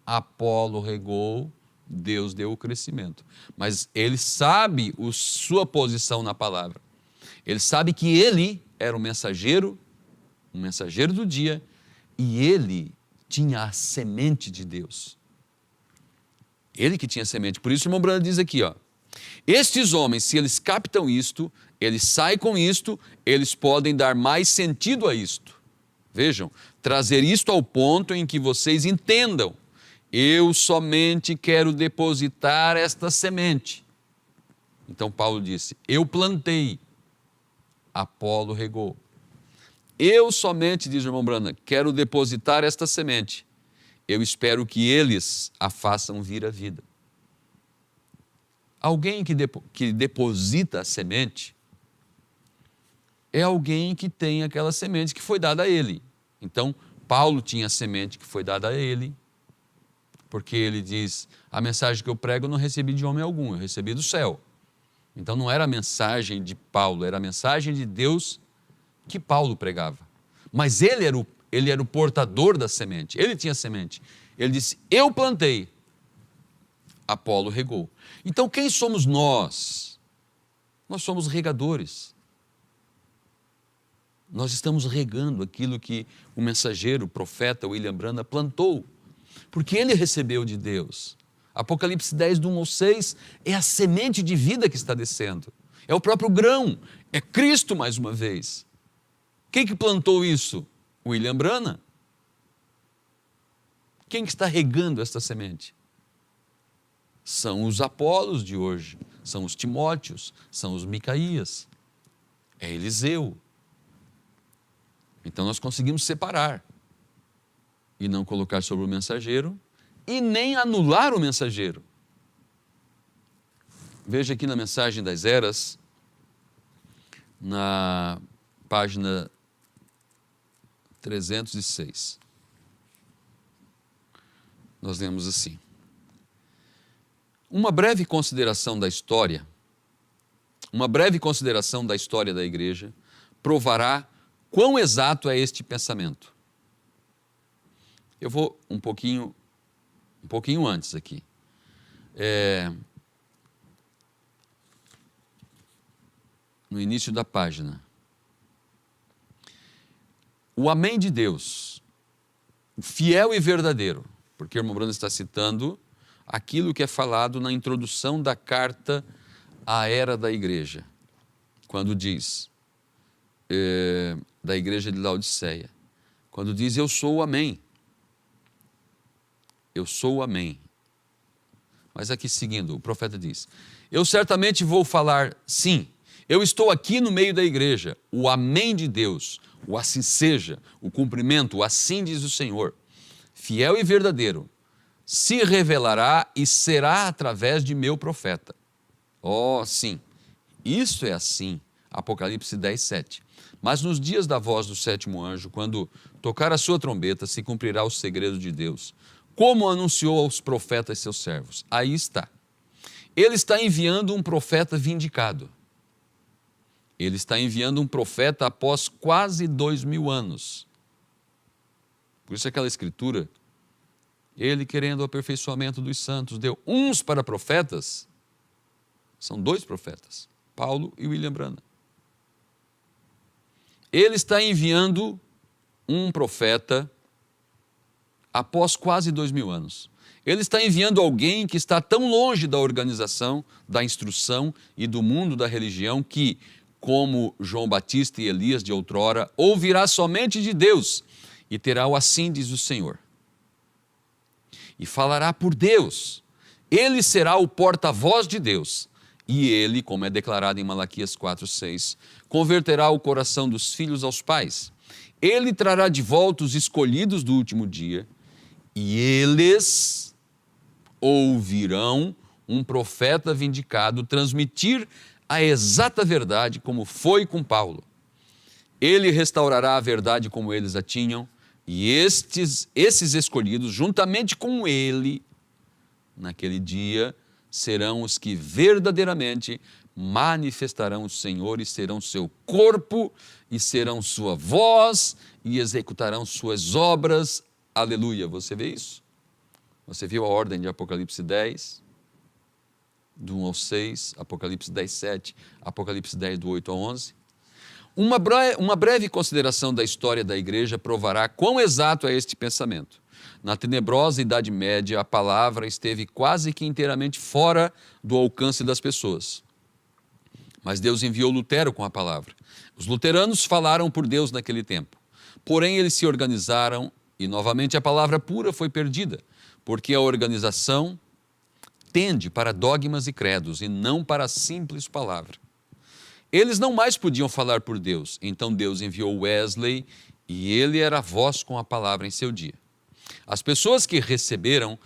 Apolo regou, Deus deu o crescimento. Mas ele sabe sua posição na palavra. Ele sabe que ele era um mensageiro do dia, e ele tinha a semente de Deus. Ele que tinha a semente. Por isso o irmão Branham diz aqui, ó, estes homens, se eles captam isto, eles saem com isto, eles podem dar mais sentido a isto. Vejam, trazer isto ao ponto em que vocês entendam. Eu somente quero depositar esta semente. Então Paulo disse, eu plantei, Apolo regou. Eu somente, diz o irmão Branham, quero depositar esta semente. Eu espero que eles a façam vir à vida. Alguém que deposita a semente é alguém que tem aquela semente que foi dada a ele. Então, Paulo tinha a semente que foi dada a ele, porque ele diz, a mensagem que eu prego eu não recebi de homem algum, eu recebi do céu. Então não era a mensagem de Paulo, era a mensagem de Deus que Paulo pregava. Mas ele era o portador da semente, ele tinha a semente. Ele disse, eu plantei, Apolo regou. Então quem somos nós? Nós somos regadores. Nós estamos regando aquilo que o mensageiro, o profeta William Branham plantou, porque ele recebeu de Deus. Apocalipse 10, do 1 ao 6, é a semente de vida que está descendo. É o próprio grão, é Cristo mais uma vez. Quem que plantou isso? William Branham. Quem que está regando esta semente? São os Apolos de hoje, são os Timóteos, são os Micaías, é Eliseu. Então nós conseguimos separar e não colocar sobre o mensageiro e nem anular o mensageiro. Veja aqui na Mensagem das Eras, na página 306. Nós lemos assim: uma breve consideração da história da igreja provará quão exato é este pensamento. Eu vou um pouquinho antes aqui. No início da página. O Amém de Deus, o fiel e verdadeiro, porque o irmão Branham está citando aquilo que é falado na introdução da carta à era da igreja, quando diz, da igreja de Laodiceia, quando diz, eu sou o Amém. Eu sou o Amém. Mas aqui seguindo, o profeta diz, eu certamente vou falar sim, eu estou aqui no meio da igreja, o Amém de Deus, o assim seja, o cumprimento, o assim diz o Senhor, fiel e verdadeiro, se revelará e será através de meu profeta. Oh, sim, isso é assim, Apocalipse 10, 7. Mas nos dias da voz do sétimo anjo, quando tocar a sua trombeta, se cumprirá o segredo de Deus, como anunciou aos profetas seus servos. Aí está. Ele está enviando um profeta vindicado. Ele está enviando um profeta após quase 2000 anos. Por isso aquela escritura, ele querendo o aperfeiçoamento dos santos, deu uns para profetas, são 2 profetas, Paulo e William Branham. Ele está enviando um profeta após quase 2000 anos. Ele está enviando alguém que está tão longe da organização, da instrução e do mundo da religião que, como João Batista e Elias de outrora, ouvirá somente de Deus e terá o assim diz o Senhor. E falará por Deus. Ele será o porta-voz de Deus. E ele, como é declarado em Malaquias 4:6, converterá o coração dos filhos aos pais. Ele trará de volta os escolhidos do último dia e eles ouvirão um profeta vindicado transmitir a exata verdade, como foi com Paulo. Ele restaurará a verdade como eles a tinham, e esses escolhidos, juntamente com ele, naquele dia, serão os que verdadeiramente manifestarão o Senhor e serão seu corpo, e serão sua voz, e executarão suas obras. Aleluia! Você vê isso? Você viu a ordem de Apocalipse 10? Do 1 ao 6, Apocalipse 10, 7, Apocalipse 10, do 8 ao 11. Uma breve consideração da história da igreja provará quão exato é este pensamento. Na tenebrosa Idade Média, a palavra esteve quase que inteiramente fora do alcance das pessoas. Mas Deus enviou Lutero com a palavra. Os luteranos falaram por Deus naquele tempo. Porém, eles se organizaram e novamente a palavra pura foi perdida, porque a organização tende para dogmas e credos e não para a simples palavra. Eles não mais podiam falar por Deus, então Deus enviou Wesley e ele era a voz com a palavra em seu dia. As pessoas que receberam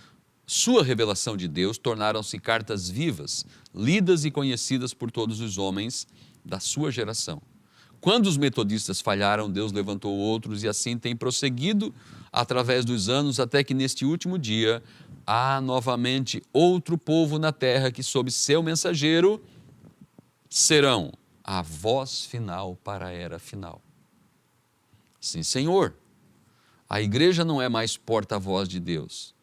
sua revelação de Deus tornaram-se cartas vivas, lidas e conhecidas por todos os homens da sua geração. Quando os metodistas falharam, Deus levantou outros e assim tem prosseguido através dos anos até que neste último dia há novamente outro povo na terra que sob seu mensageiro serão a voz final para a era final. Sim, Senhor, a igreja não é mais porta-voz de Deus,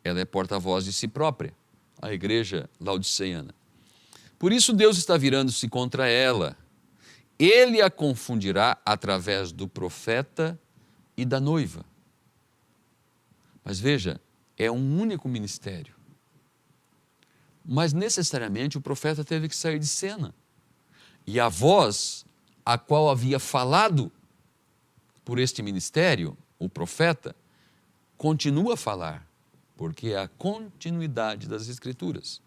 ela é porta-voz de si própria, a igreja laodiceana. Por isso Deus está virando-se contra ela. Ele a confundirá através do profeta e da noiva. Mas veja, é um único ministério. Mas necessariamente o profeta teve que sair de cena. E a voz a qual havia falado por este ministério, o profeta continua a falar, porque é a continuidade das Escrituras.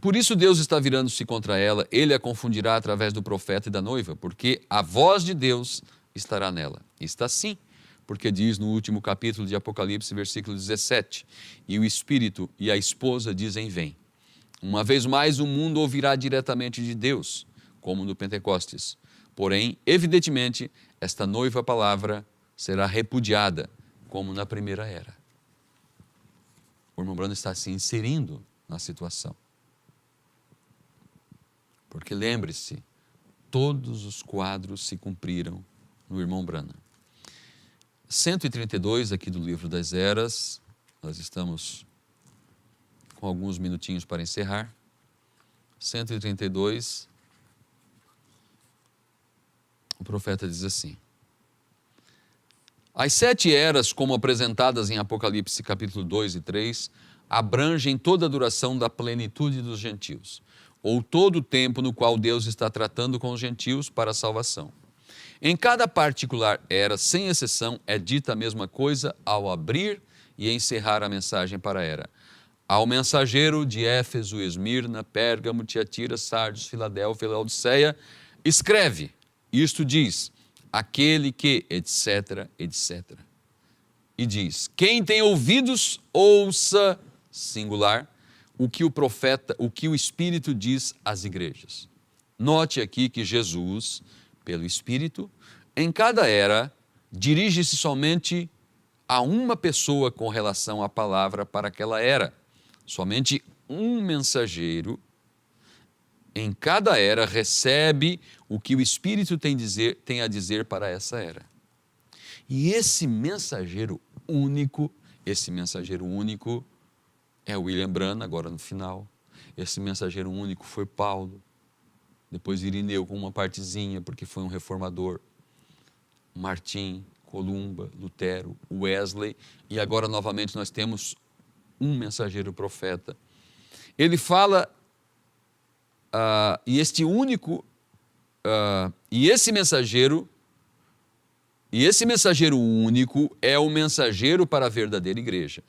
Por isso Deus está virando-se contra ela, ele a confundirá através do profeta e da noiva, porque a voz de Deus estará nela. Está sim, porque diz no último capítulo de Apocalipse, versículo 17, e o Espírito e a esposa dizem vem. Uma vez mais o mundo ouvirá diretamente de Deus, como no Pentecostes. Porém, evidentemente, esta noiva palavra será repudiada, como na primeira era. O irmão Branham está se inserindo na situação. Porque lembre-se, todos os quadros se cumpriram no irmão Branham. 132 aqui do livro das Eras, nós estamos com alguns minutinhos para encerrar. 132, o profeta diz assim: as 7 eras, como apresentadas em Apocalipse capítulo 2 e 3, abrangem toda a duração da plenitude dos gentios, ou todo o tempo no qual Deus está tratando com os gentios para a salvação. Em cada particular era, sem exceção, é dita a mesma coisa ao abrir e encerrar a mensagem para a era. Ao mensageiro de Éfeso, Esmirna, Pérgamo, Tiatira, Sardes, Filadélfia, Laodiceia, escreve, isto diz, aquele que, etc, etc. E diz, quem tem ouvidos, ouça, singular, o que o Espírito diz às igrejas. Note aqui que Jesus, pelo Espírito, em cada era, dirige-se somente a uma pessoa com relação à palavra para aquela era. Somente um mensageiro em cada era recebe o que o Espírito tem a dizer para essa era. E esse mensageiro único é William Branham, agora no final. Esse mensageiro único foi Paulo, depois Irineu com uma partezinha, porque foi um reformador, Martim, Columba, Lutero, Wesley, e agora novamente nós temos um mensageiro profeta. Ele fala, e esse mensageiro único é o mensageiro para a verdadeira igreja.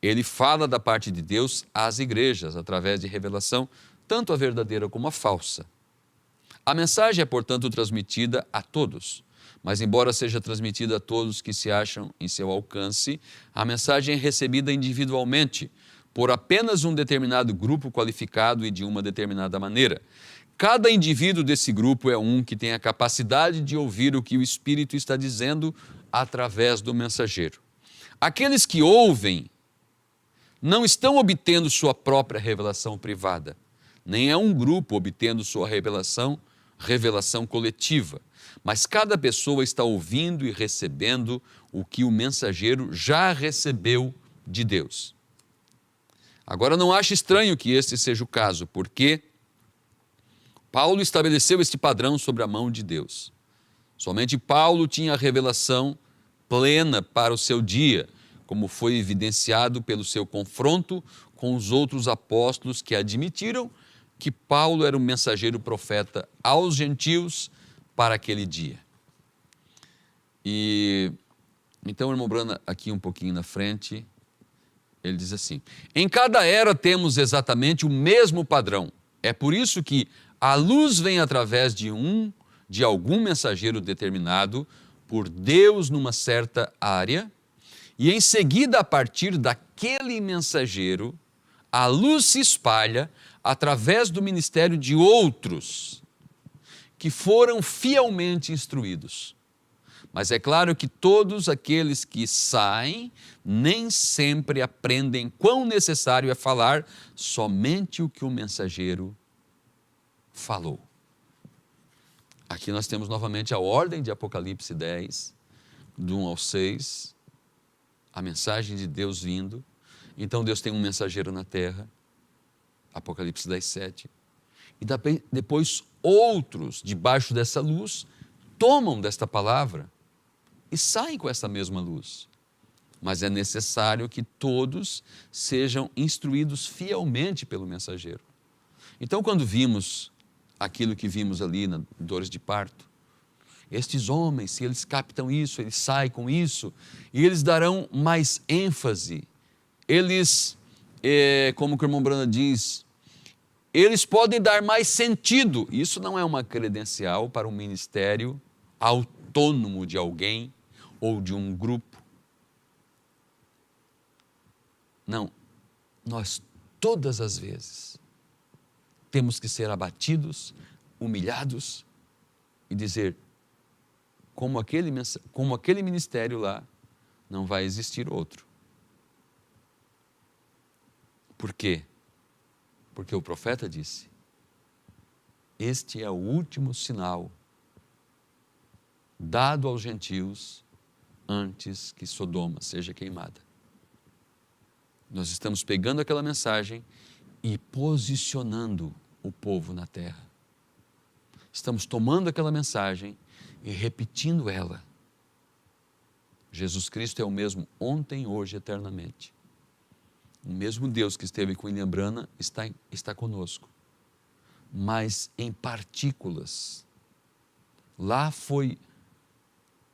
Ele fala da parte de Deus às igrejas, através de revelação, tanto a verdadeira como a falsa. A mensagem é, portanto, transmitida a todos, mas embora seja transmitida a todos que se acham em seu alcance, a mensagem é recebida individualmente, por apenas um determinado grupo qualificado e de uma determinada maneira. Cada indivíduo desse grupo é um que tem a capacidade de ouvir o que o Espírito está dizendo através do mensageiro. Aqueles que ouvem não estão obtendo sua própria revelação privada, nem é um grupo obtendo sua revelação coletiva, mas cada pessoa está ouvindo e recebendo o que o mensageiro já recebeu de Deus. Agora não ache estranho que este seja o caso, porque Paulo estabeleceu este padrão sobre a mão de Deus. Somente Paulo tinha a revelação plena para o seu dia, como foi evidenciado pelo seu confronto com os outros apóstolos que admitiram que Paulo era um mensageiro profeta aos gentios para aquele dia. E então o irmão Branham, aqui um pouquinho na frente, ele diz assim, em cada era temos exatamente o mesmo padrão. É por isso que a luz vem através de algum mensageiro determinado por Deus numa certa área, e em seguida, a partir daquele mensageiro, a luz se espalha através do ministério de outros que foram fielmente instruídos. Mas é claro que todos aqueles que saem nem sempre aprendem quão necessário é falar somente o que o mensageiro falou. Aqui nós temos novamente a ordem de Apocalipse 10, do 1 ao 6, a mensagem de Deus vindo. Então Deus tem um mensageiro na terra, Apocalipse 10, 7. E depois outros, debaixo dessa luz, tomam desta palavra e saem com essa mesma luz. Mas é necessário que todos sejam instruídos fielmente pelo mensageiro. Então, quando vimos aquilo que vimos ali na dores de parto, estes homens, se eles captam isso, eles saem com isso, e eles darão mais ênfase. Eles, como o irmão Brana diz, eles podem dar mais sentido. Isso não é uma credencial para um ministério autônomo de alguém ou de um grupo. Não, nós todas as vezes temos que ser abatidos, humilhados e dizer, como aquele ministério lá, não vai existir outro. Por quê? Porque o profeta disse, este é o último sinal dado aos gentios antes que Sodoma seja queimada. Nós estamos pegando aquela mensagem e posicionando o povo na terra. Estamos tomando aquela mensagem e repetindo ela. Jesus Cristo é o mesmo ontem, hoje, eternamente. O mesmo Deus que esteve com William Branham está conosco, mas em partículas. Lá foi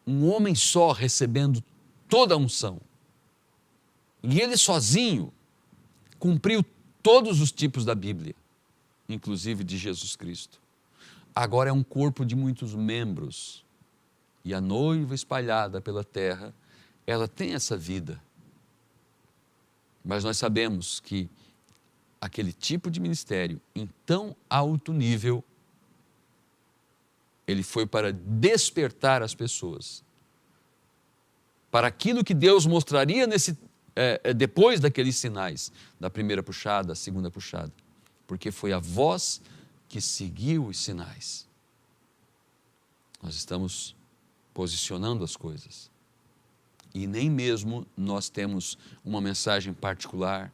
um homem só recebendo toda a unção. E ele sozinho cumpriu todos os tipos da Bíblia, inclusive de Jesus Cristo. Agora é um corpo de muitos membros. E a noiva espalhada pela terra, ela tem essa vida. Mas nós sabemos que aquele tipo de ministério, em tão alto nível, ele foi para despertar as pessoas. Para aquilo que Deus mostraria depois daqueles sinais, da primeira puxada, da segunda puxada. Porque foi a voz que seguiu os sinais. Nós estamos posicionando as coisas. E nem mesmo nós temos uma mensagem particular,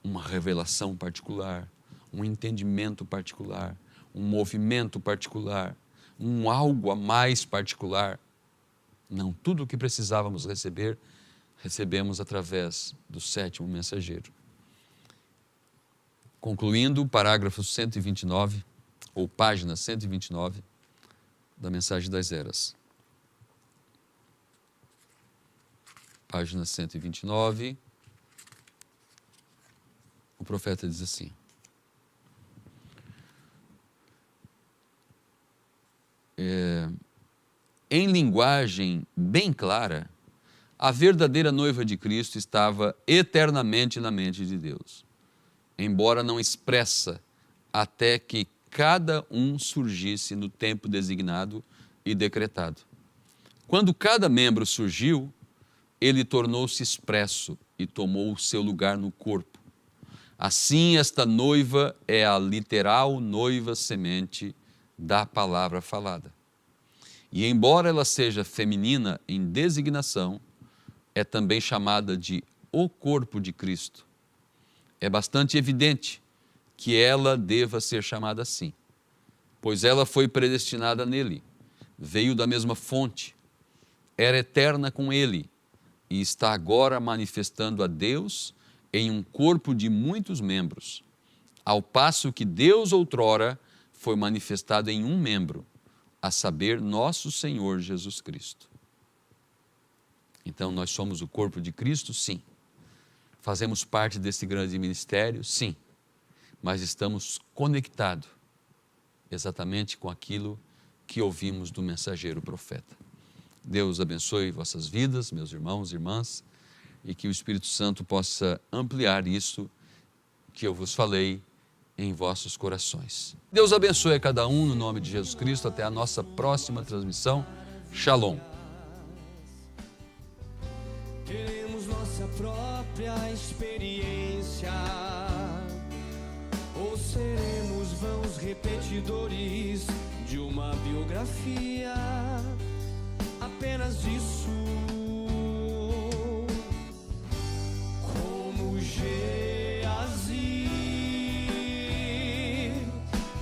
uma revelação particular, um entendimento particular, um movimento particular, um algo a mais particular. Não, tudo o que precisávamos receber, recebemos através do sétimo mensageiro. Concluindo, parágrafo 129, ou página 129, da Mensagem das Eras. Página 129, o profeta diz assim, em linguagem bem clara, a verdadeira noiva de Cristo estava eternamente na mente de Deus, embora não expressa até que cada um surgisse no tempo designado e decretado. Quando cada membro surgiu, ele tornou-se expresso e tomou o seu lugar no corpo. Assim, esta noiva é a literal noiva semente da palavra falada. E embora ela seja feminina em designação, é também chamada de o corpo de Cristo. É bastante evidente que ela deva ser chamada assim, pois ela foi predestinada nele, veio da mesma fonte, era eterna com ele e está agora manifestando a Deus em um corpo de muitos membros, ao passo que Deus outrora foi manifestado em um membro, a saber, nosso Senhor Jesus Cristo. Então, nós somos o corpo de Cristo? Sim. Fazemos parte desse grande ministério? Sim. Mas estamos conectados exatamente com aquilo que ouvimos do mensageiro profeta. Deus abençoe vossas vidas, meus irmãos e irmãs, e que o Espírito Santo possa ampliar isso que eu vos falei em vossos corações. Deus abençoe a cada um no nome de Jesus Cristo. Até a nossa próxima transmissão. Shalom. Teremos nossa própria experiência, ou seremos vãos repetidores de uma biografia, apenas isso. Como Geazi,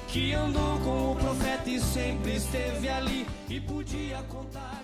que andou com o profeta e sempre esteve ali e podia contar